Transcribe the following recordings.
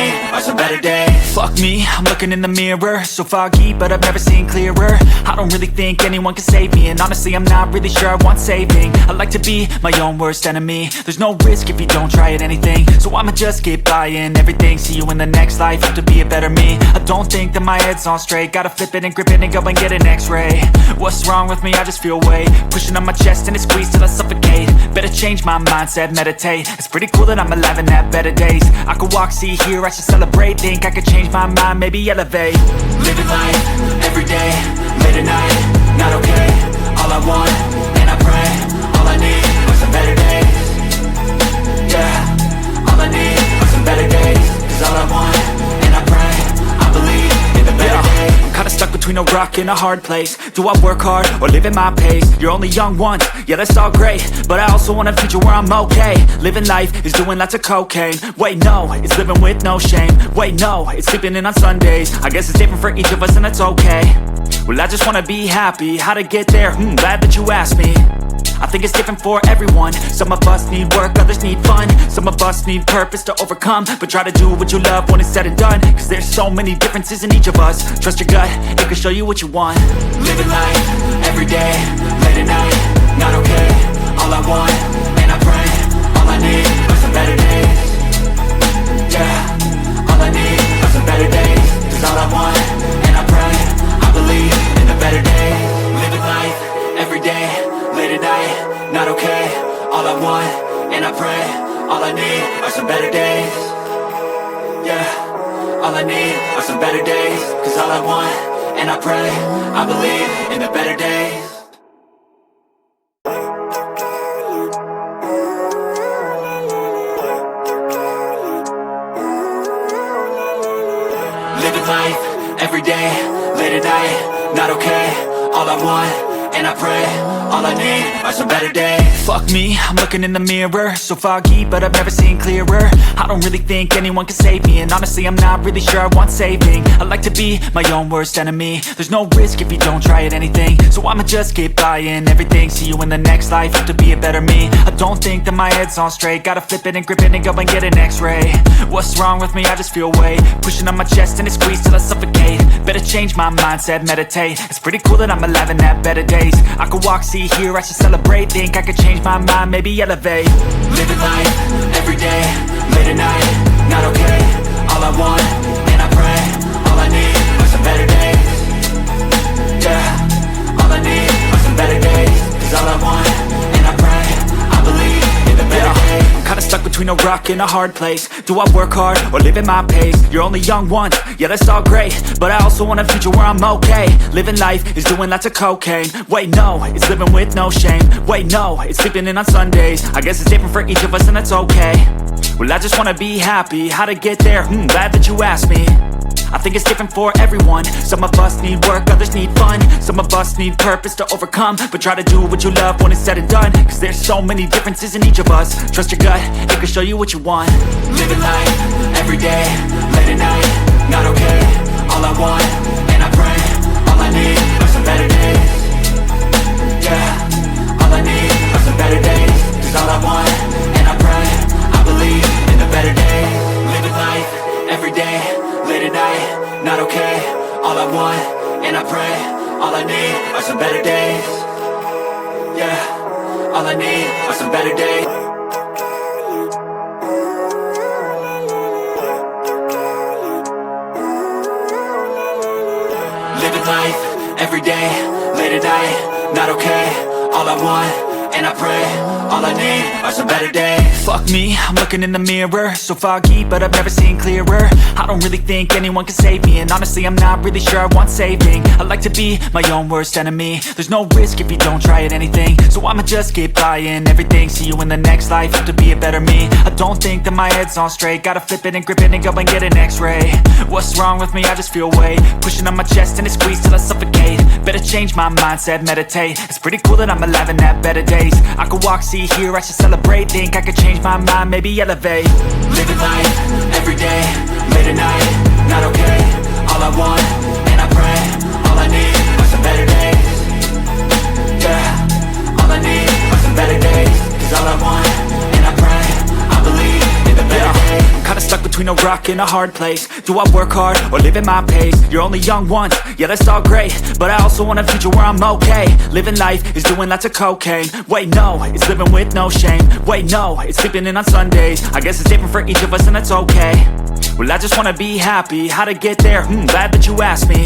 need are some better days. Fuck me, I'm looking in the mirror, so foggy, but I've never seen clearer. I don't really think anyone can save me, and honestly I'm not really sure I want saving. I like to be my own worst enemy. There's no risk if you don't try at anything, so I'ma just keep buying everything. See you in the next life, have to be a better me. I don't think that my head's on straight, gotta flip it and grip it and go and get an x-ray. What's wrong with me? I just feel weight pushing on my chest and it squeezes till I suffocate. Better change my mindset, meditate. It's pretty cool that I'm alive and have better days. I could walk, see, hear, I should celebrate. Think I could change my mind, maybe elevate. Living life, everyday, late at night, not okay. All I want, and I pray, all I need are some better days. Yeah, all I need are some better days. Cause all I want, and I pray, I believe in the better days. I'm kinda stuck between a rock and a hard place. Do I work hard or live at my pace? You're only young once, yeah that's all great, but I also want a future where I'm okay. Living life is doing lots of cocaine. Wait no, it's living with no shame. Wait no, it's sleeping in on Sundays. I guess it's different for each of us and that's okay. Well I just wanna be happy, how to get there? Glad that you asked me. I think it's different for everyone. Some of us need work, others need fun. Some of us need purpose to overcome. But try to do what you love when it's said and done, cause there's so many differences in each of us. Trust your gut, it can show you what you want. Living life, everyday, late at night, not okay. All I want, and I pray, all I need are some better days. Yeah, all I need are some better days. Cause all I want, and I pray, I believe in the better days. Living life, everyday, late at night, not okay. All I want, and I pray, all I need are some better days. Yeah, all I need are some better days. Cause all I want, and I pray, I believe in the better days. Living life, everyday, late at night, not okay. All I want, and I pray, all I need are some better days. Fuck me, I'm looking in the mirror, so foggy, but I've never seen clearer. I don't really think anyone can save me, and honestly I'm not really sure I want saving. I like to be my own worst enemy. There's no risk if you don't try at anything, so I'ma just keep buying everything. See you in the next life, have to be a better me. I don't think that my head's on straight, gotta flip it and grip it and go and get an x-ray. What's wrong with me? I just feel weight pushing on my chest and it squeezes till I suffocate. Better change my mindset, meditate. It's pretty cool that I'm alive and have better days. I could walk, see, hear, I should celebrate. Think I could change my mind, maybe elevate. Living life, everyday, late at night, not okay. All I want, and I pray, all I need are some better days. Yeah, all I need are some better days. Cause all I want, and I pray, I believe in the better days. I'm kinda stuck between a rock and a hard place. Do I work hard or live at my pace? You're only young once, yeah that's all great, but I also want a future where I'm okay. Living life is doing lots of cocaine. Wait no, it's living with no shame. Wait no, it's sleeping in on Sundays. I guess it's different for each of us and that's okay. Well I just wanna be happy, how to get there? Glad that you asked me. I think it's different for everyone. Some of us need work, others need fun. Some of us need purpose to overcome. But try to do what you love when it's said and done, cause there's so many differences in each of us. Trust your gut, it can show you what you want. Living life, everyday, late at night, not okay. All I want, and I pray, all I need are some better days. Yeah, all I need are some better days. Cause all I want, and I pray, I believe in the better days. Living life, everyday, late at night, not okay. All I want, and I pray, all I need are some better days. Yeah, all I need are some better days. Living life, everyday, late at night, not okay. All I want, and I pray, all I need are some better days. Fuck me, I'm looking in the mirror, so foggy, but I've never seen clearer. I don't really think anyone can save me, and honestly I'm not really sure I want saving. I like to be my own worst enemy. There's no risk if you don't try at anything, so I'ma just keep buying everything. See you in the next life, have to be a better me. I don't think that my head's on straight, gotta flip it and grip it and go and get an x-ray. What's wrong with me? I just feel weight pushing on my chest and it squeezes till I suffocate. Better change my mindset, meditate. It's pretty cool that I'm alive and have better days. I could walk, see, hear, I should celebrate. Think I could change my mind, maybe elevate. Living life, everyday, late at night, not okay. All I want, and I pray, all I need are some better days. Yeah, all I need are some better days. Cause all I want, and I pray, I believe in the better days. I'm kinda stuck between a rock in a hard place? Do I work hard or live at my pace? You're only young once, yeah that's all great, but I also want a future where I'm okay. Living life is doing lots of cocaine. Wait no, it's living with no shame. Wait no, it's sleeping in on Sundays. I guess it's different for each of us and that's okay. Well I just wanna be happy, how to get there? Glad that you asked me.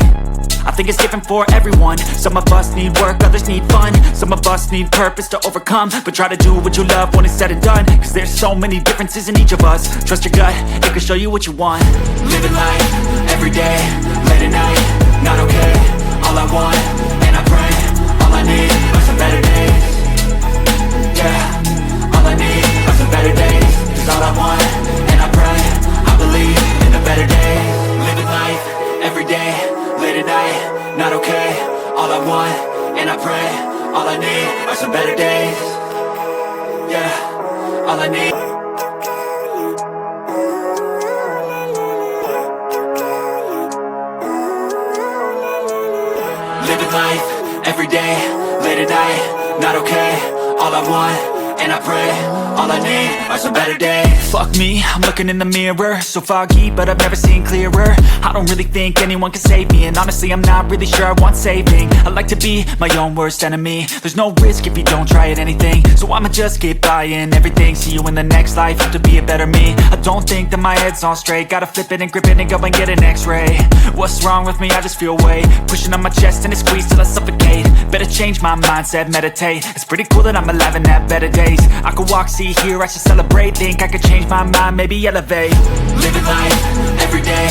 I think it's different for everyone. Some of us need work, others need fun. Some of us need purpose to overcome. But try to do what you love when it's said and done, cause there's so many differences in each of us. Trust your gut, it can show you what you want. Living life, everyday, late at night, not okay. All I want, and I pray, all I need are some better days. Yeah, all I need are some better days. Cause all I want, and I pray, I believe in the better days. Living life, everyday, late at night, not okay. All I want, and I pray, all I need are some better days. Yeah, all I need. Living life, everyday, late at night, not okay. All I want, and I pray, all I need are some better days. Fuck me, I'm looking in the mirror, so foggy, but I've never seen clearer. I don't really think anyone can save me, and honestly I'm not really sure I want saving. I like to be my own worst enemy. There's no risk if you don't try at anything, so I'ma just get buying everything. See you in the next life, have to be a better me. I don't think that my head's on straight, gotta flip it and grip it and go and get an x-ray. What's wrong with me? I just feel weight pushing on my chest and it squeezes till I suffocate. Better change my mindset, meditate. It's pretty cool that I'm alive and have better days. I could walk, see, hear, I should celebrate. Think I could change my mind, maybe elevate. Living life, everyday,